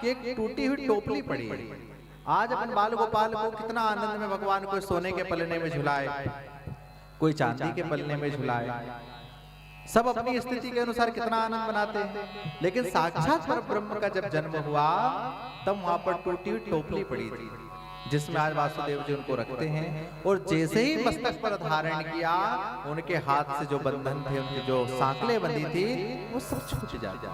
कि एक टूटी हुई टोपली पड़ी है। आज अपन बाल गोपाल को कितना आनंद में भगवान को सोने के पलने में झुलाए, कोई चांदी के पलने में झुलाए, सब अपनी स्थिति के अनुसार कितना आनंद मनाते हैं। लेकिन साक्षात परब्रह्म का जब जन्म हुआ तब वहां पर टूटी हुई टोपली पड़ी थी, जिसमें आज वासुदेव जी उनको रखते हैं। और जैसे ही मस्तक पर धारण किया, उनके हाथ से जो बंधन थे, उनकी जो सांकलें बंधी थी, वो सब छूट जाते।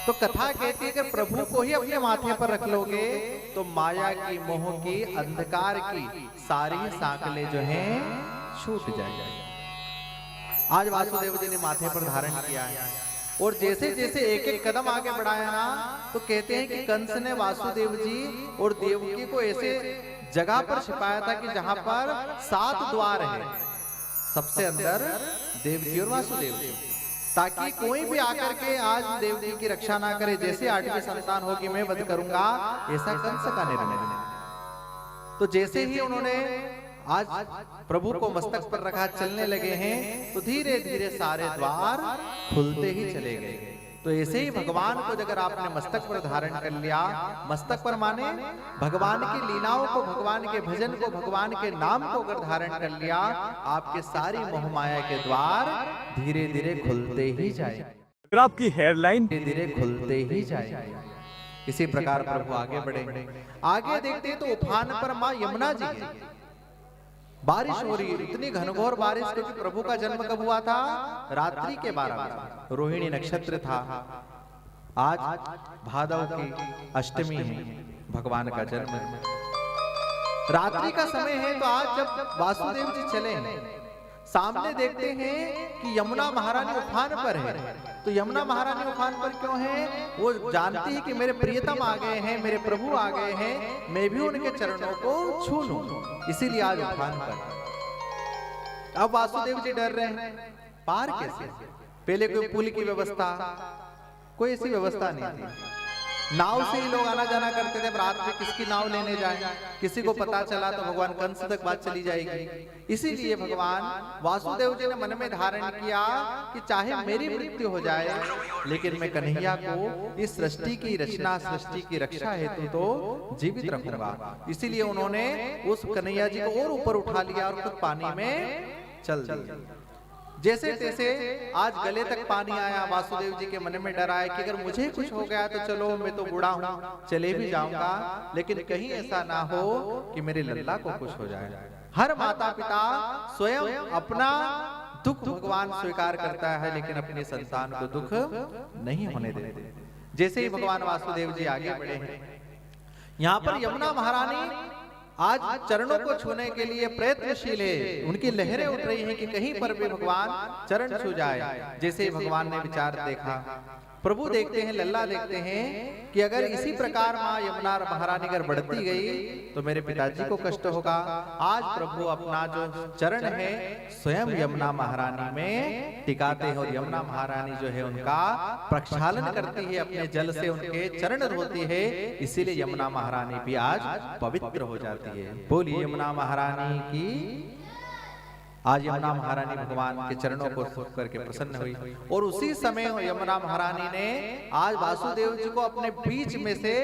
तो कथा कहती है कि प्रभु को ही अपने माथे पर रख लोगे तो माया की, मोह की, अंधकार की सारी सांकलें जो हैं छूट जाएंगी। आज वासुदेव जी ने माथे पर धारण किया है, और जैसे जैसे एक एक कदम आगे बढ़ाया ना, तो कहते हैं कि कंस ने वासुदेव जी और देवकी को ऐसे जगह पर छिपाया था कि जहां पर 7 द्वार है, सबसे अंदर देवकी और वासुदेव जी, ताकि कोई भी आकर के आज देवकी की रक्षा ना करे। जैसे 8वीं संतान होगी मैं वध करूंगा, ऐसा कंस का निर्णय। तो जैसे ही उन्होंने आज प्रभु को मस्तक पर रखा, चलने लगे हैं, तो धीरे धीरे सारे द्वार खुलते ही चले गए। तो ऐसे ही भगवान को अगर आपने मस्तक पर धारण कर लिया, मस्तक पर माने भगवान की लीलाओं को, भगवान के भजन को, भगवान के नाम को अगर धारण कर लिया, आपके सारी मोह माया के द्वार धीरे धीरे खुलते ही जाए। अगर आपकी हेयरलाइन धीरे धीरे खुलते ही जाए। इसी प्रकार प्रभु आगे बढ़े। आगे देखते तो उफान पर मां यमुना जी है, बारिश हो रही है, इतनी घनघोर बारिश, क्योंकि प्रभु का जन्म कब हुआ था? रात्रि के 12 बजे, रोहिणी नक्षत्र था। आज भादव की अष्टमी है, भगवान का जन्म रात्रि का समय है। तो आज जब वासुदेव जी चले हैं, सामने देखते हैं कि यमुना महारानी उफान पर है। तो यमुना महारानी उफान पर क्यों है? वो जानती है कि मेरे प्रियतम आ गए हैं, मेरे प्रभु आ गए हैं, मैं भी उनके चरणों को छू लूं, इसीलिए आज उफान पर। अब वासुदेव जी डर रहे हैं, पार कैसे? पहले कोई पुल की व्यवस्था, कोई ऐसी व्यवस्था नहीं थी। नाव से ही लोग आना जाना करते थे, रात में किसकी नाव लेने जाए, किसी को पता चला तो भगवान कंस तक बात चली जाएगी। इसीलिए भगवान वासुदेव जी ने मन में धारण किया कि चाहे मेरी मृत्यु हो जाए, लेकिन मैं कन्हैया को इस सृष्टि की रचना, सृष्टि की रक्षा हेतु तो जीवित रखूंगा। इसीलिए उन्होंने उस कन्हैया जी को और ऊपर उठा लिया और खुद पानी में चल दिया। जैसे तैसे आज गले तक पानी आया, वासुदेव जी के मन में डर आया कि अगर मुझे कुछ हो गया तो चलो मैं तो बूढ़ा हूं, चले भी जाऊंगा, लेकिन कहीं ऐसा ना हो कि मेरे लल्ला को कुछ हो जाए। हर माता पिता स्वयं अपना दुख भगवान स्वीकार करता है, लेकिन अपनी संतान को दुख नहीं होने देते। जैसे ही भगवान वासुदेव जी आगे बढ़े हैं, यहाँ पर यमुना महारानी आज चरणों को छूने के लिए प्रयत्नशील है। उनकी लहरें उठ रही हैं कि कहीं पर भी भगवान चरण छू जाए। जैसे ही भगवान ने विचार देखा, प्रभु देखते हैं, लल्ला देखते हैं कि अगर इसी प्रकार मां यमुना महारानी अगर बढ़ती गई तो मेरे पिताजी को कष्ट होगा। आज प्रभु अपना जो चरण है स्वयं यमुना महारानी में टिकाते हैं, और यमुना महारानी जो है उनका प्रक्षालन करती है, अपने जल से उनके चरण धोती है। इसीलिए यमुना महारानी भी आज पवित्र हो जाती है। बोलिए यमुना महारानी की। आज यमुना महारानी भगवान के चरणों को छू करके प्रसन्न हुई, और उसी समय यमुना महारानी ने आज वासुदेव जी को अपने बीच में से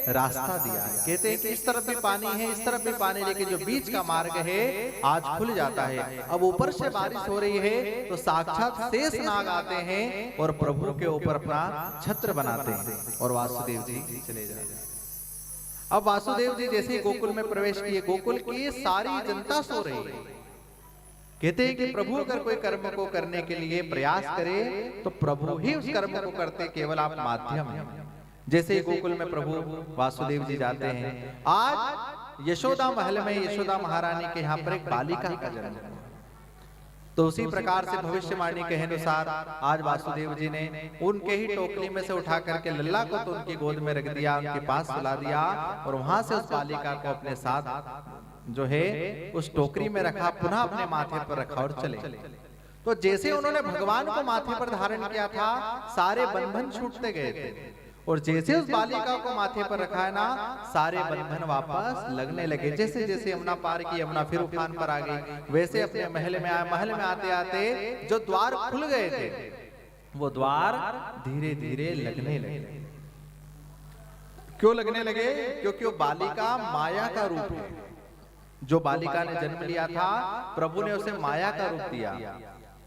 रास्ता दिया है। कहते हैं कि इस तरफ भी पानी है, इस तरफ भी पानी, लेकिन जो बीच का मार्ग है आज खुल जाता है। अब ऊपर से बारिश हो रही है तो साक्षात शेष नाग आते हैं और प्रभु के ऊपर अपना छत्र बनाते हैं, और वासुदेव जी चले जाते हैं। अब वासुदेव जी जैसे ही गोकुल में प्रवेश किए, गोकुल की सारी जनता सो रही है। कहते हैं कि प्रभु अगर कोई कर्म को करने के लिए प्रयास करे तो प्रभु ही उस कर्म को करते, केवल आप माध्यम हैं। जैसे ही गोकुल में प्रभु वासुदेव जी जाते हैं, आज यशोदा महल में यशोदा महारानी के यहाँ पर एक बालिका का जन्म हुआ। तो उसी प्रकार से भविष्यवाणी के अनुसार आज वासुदेव जी ने उनके ही टोकरी में से उठा करके लल्ला को तो उनकी गोद में रख दिया, उनके पास सुला दिया, और वहां से उस बालिका को अपने साथ जो है उस टोकरी में रखा, पुनः अपने माथे पर रखा और चले। तो जैसे उन्होंने भगवान को माथे पर धारण किया था, सारे बंधन छूटते गए थे, और जैसे उस बालिका को माथे पर रखा है ना, सारे बंधन वापस लगने लगे। जैसे जैसे यमुना पार की, यमुना फिर उफान पर आ गई, वैसे अपने महल में आए। महल में आते आते जो द्वार खुल गए थे वो द्वार धीरे धीरे लगने लगे। क्यों लगने लगे? क्योंकि वो बालिका माया का रूप है। जो बालिका ने जन्म लिया था, प्रभु ने उसे माया का रूप दिया।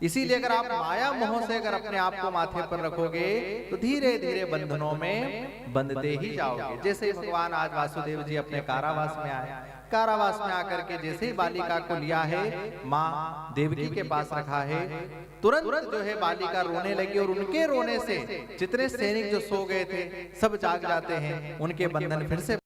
इसीलिए अगर आप माया मोह से अगर अपने आप को माथे पर रखोगे तो धीरे धीरे बंधनों में बंधते ही जाओगे। जैसे भगवान आज वासुदेव जी अपने कारावास में आए, कारावास में आकर के जैसे ही बालिका को लिया है, माँ देवकी के पास रखा है, तुरंत जो है बालिका रोने लगी और उनके रोने से जितने सैनिक जो सो गए थे सब जाग जाते हैं, उनके बंधन फिर से